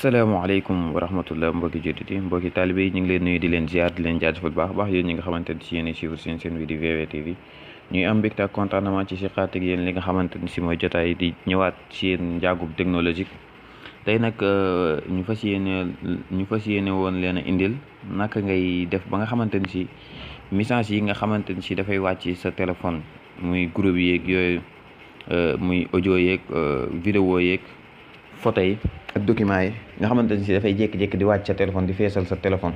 salaamaaleykum wa rahmatullah mbokki jullit yi mbokki taalibe yi ñu ngi leen nuyu di leen ziar di leen jaajëfal baax baax yéen ñi nga xamante ni si yéen suivre seen vidéo VW TV ñuy am mbégte ak contentement ci si xaat ak yéen li nga xamante ni si mooy jotaay di ñëwaat ci yéen njàngum technologique tey nag ñu fas yéene woon leen a indil naka ngay def ba nga xamante ni si message yi nga xamante ni si dafay wàcc sa téléphone muy groupe yeeg yooyu muy audio yeeg vidéo yeeg photo yi ak documents yi nga xamante ni si dafay jékki-jékki di wàcc sa téléphone di feesal sa téléphone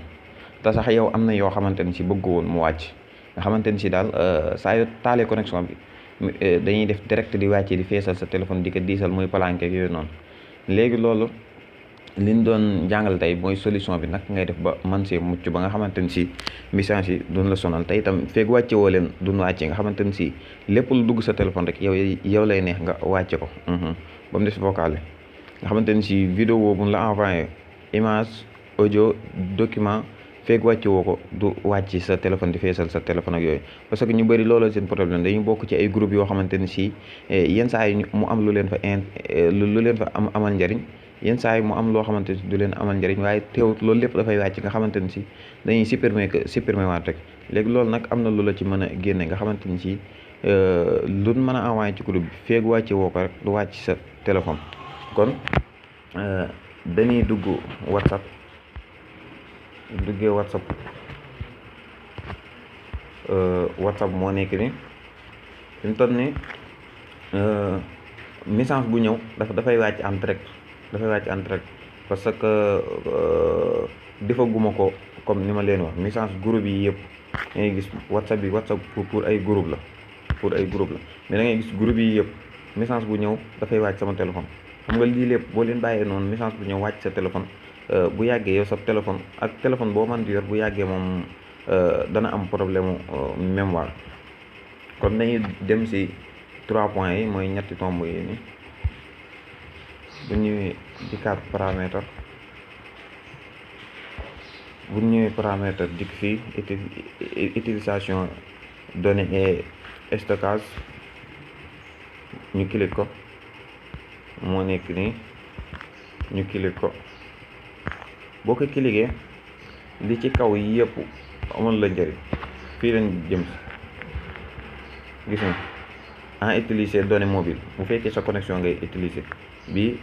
te sax yow am na yoo xamante ni si bëgg woon mu wàcc nga xamante ni si daal saa yoo taalee connexion bi dañuy def direct di wàcce di feesal sa téléphone di ko diisal muy palanke ak yooyu noonu léegi loolu liñ doon jàngal tey mooy solution bi nag ngay def ba man see mucc ba nga xamante ni si message yi duñ la sonal tey itam feeg wàcce woo leen duñ wàcce nga xamante ni si lépp lu dugg sa téléphone rek yow lay neex nga wàcce ko ba mu des vocal nga xamante ni si vidéo bu la envoyé image audio document feeg wàcce woo ko du wàcc sa téléphone di feesal sa téléphone ak yooyu parce que ñu bëri looloo seen problème dañu bokk ci ay groupe yoo xamante ni si yenn saa yi mu am lu leen fa amal njariñ yenn saa yi mu am loo xamante ni du leen amal njariñ waaye teewut loolu lépp dafay wàcc nga xamante ni si dañuy supprimer waat rek léegi loolu nag am na lu la ci mën a génne nga xamante ni si luñ mën a envoyé ci groupe bi feeg wàcce woo ko rek du wàcc sa téléphone kon dañuy dugg WhatsApp WhatsApp moo nekk ni fi mu toll ni message bu ñëw dafay wàcc en direct parce que defaguma ko comme ni ma leen wax message groupe yi yëpp da ngay gis WhatsApp pour ay groupe la mais da ngay gis groupe yi yëpp message bu ñëw dafay wàcc sama téléphone xam nga lii lépp boo leen bàyyee noonu message bu ñëw wàcc sa téléphone bu yàggee yow sa téléphone ak téléphone boo mën di yor bu yàggee moom dana am problème mémoire kon dañuy dem si 3 points yi mooy ñetti tomb yi ni bu ñëwee di carte paramètre dikk fii utilisation données et stockage ñu clique ko moo nekk nii ñu clique ko boo ko cliquer li ci kaw yi yëpp amoon la njëriñ fii lañ jëm gis nga en utiliser données mobile bu fekkee sa connexion ngay utiliser bi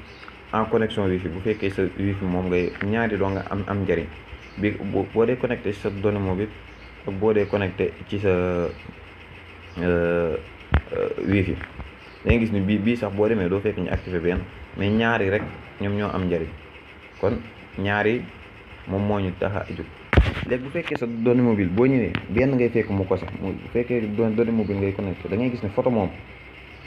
en connexion wifi bu fekkee sa wifi moom ngay ñaari doo nga am njëriñ bi boo dee connecté ci sa données mobile ak boo dee connecté ci sa wifi da ngay gis ni bii sax boo demee doo fekk ñu activé benn mais ñaari rek ñoom ñoo am njëriñ kon ñaari moom moo ñu tax a jóg léegi bu fekkee sa données mobile boo ñëwee benn ngay fekk mu kose bu fekkee données mobile ngay connecté da ngay gis ne photo moom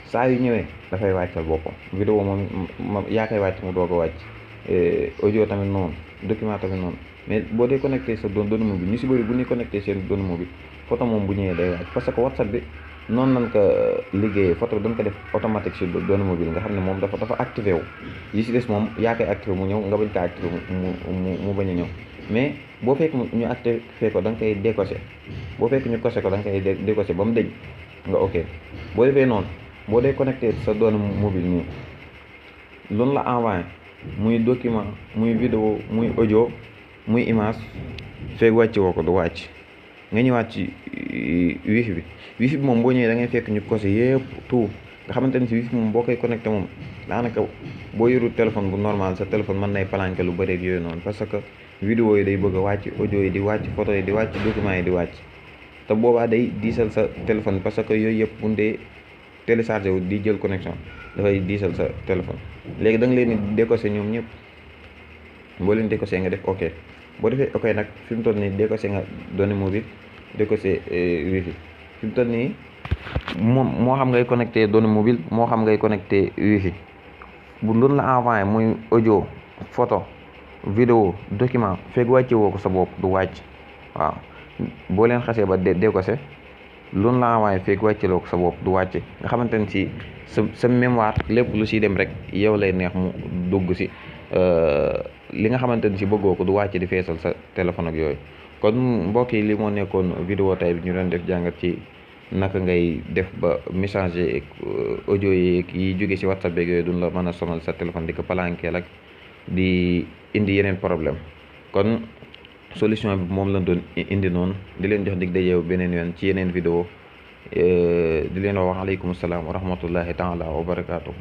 saa yu ñëwee dafay wàccal boppam vidéo moom yaa koy wàcc mu doog a wàcc audio tamit noonu document tamit noonu mais boo dee connecté sa données mobile ñu si bëri bu ñuy connecté seen données mobile photo moom bu ñëwee day wàcc parce que WhatsApp bi noonu lañ ko liggéeyee photo bi dañ ko def automatique sur données mobile nga xam ne moom dafa activé wu yi si des moom yaa koy activé mu ñëw nga bañ ko activé mu bañ a ñëw mais boo fekk ñu activé ko da nga koy décoché boo fekk ñu coché ko da nga koy décoché ba mu dëj nga ok boo defee noonu boo dee connecté sa données mobile nii loolu la envoyé muy document muy vidéo muy audio muy image feeg wàcce woo ko du wàcc nga ñëwaat ci wifi bi moom boo ñëwee da ngay fekk ñu kose yëpp tout nga xamante ni si wifi moom boo koy connecté moom daanaka boo yorul téléphone bu normal sa téléphone mën nay palanke lu bëri ak yooyu noonu parce que vidéo yi day bëgg a wàcc audio yi di wàcc photo yi di wàcc document yi di wàcc te boobaa day diisal sa téléphone parce que yooyu yëpp bu dee téléchargé wu di jël connexion dafay diisal sa téléphone léegi da nga leen di décoché ñoom ñëpp boo leen décoché nga def ok boo defee ok nag fi mu toll nii décoché nga données mobile décoché wifi fi mu toll nii moom moo xam ngay connecté données mobile moo xam ngay connecté wifi bu loolu la envoyé muy audio photo vidéo document feeg wàcce woo ko sa bopp du wàcc waaw boo leen xasee ba décoché loolu la envoyé feeg wàcce loo ko sa bopp du wàcce nga xamante ni si sa mémoire lépp lu siy dem rek yow lay neex mu dugg si li nga xamante ni si bëggoo ko du wàcce di feesal sa téléphone ak yooyu kon mbokk yi li moo nekkoon vidéo tay bi ñu doon def jàngat ci naka ngay def ba messager audio yi jóge si WhatsApp beeg yooyu duñ la mën a sonal sa téléphone di ko palankeel ak di indi yeneen problème. Kon solution bi moom lañ doon indi noonu, di leen jox dig dajeew beneen yoon ci yeneen vidéo, di leen wax aleykum salaam wa rahmatullahi taala wa barakaatuhu.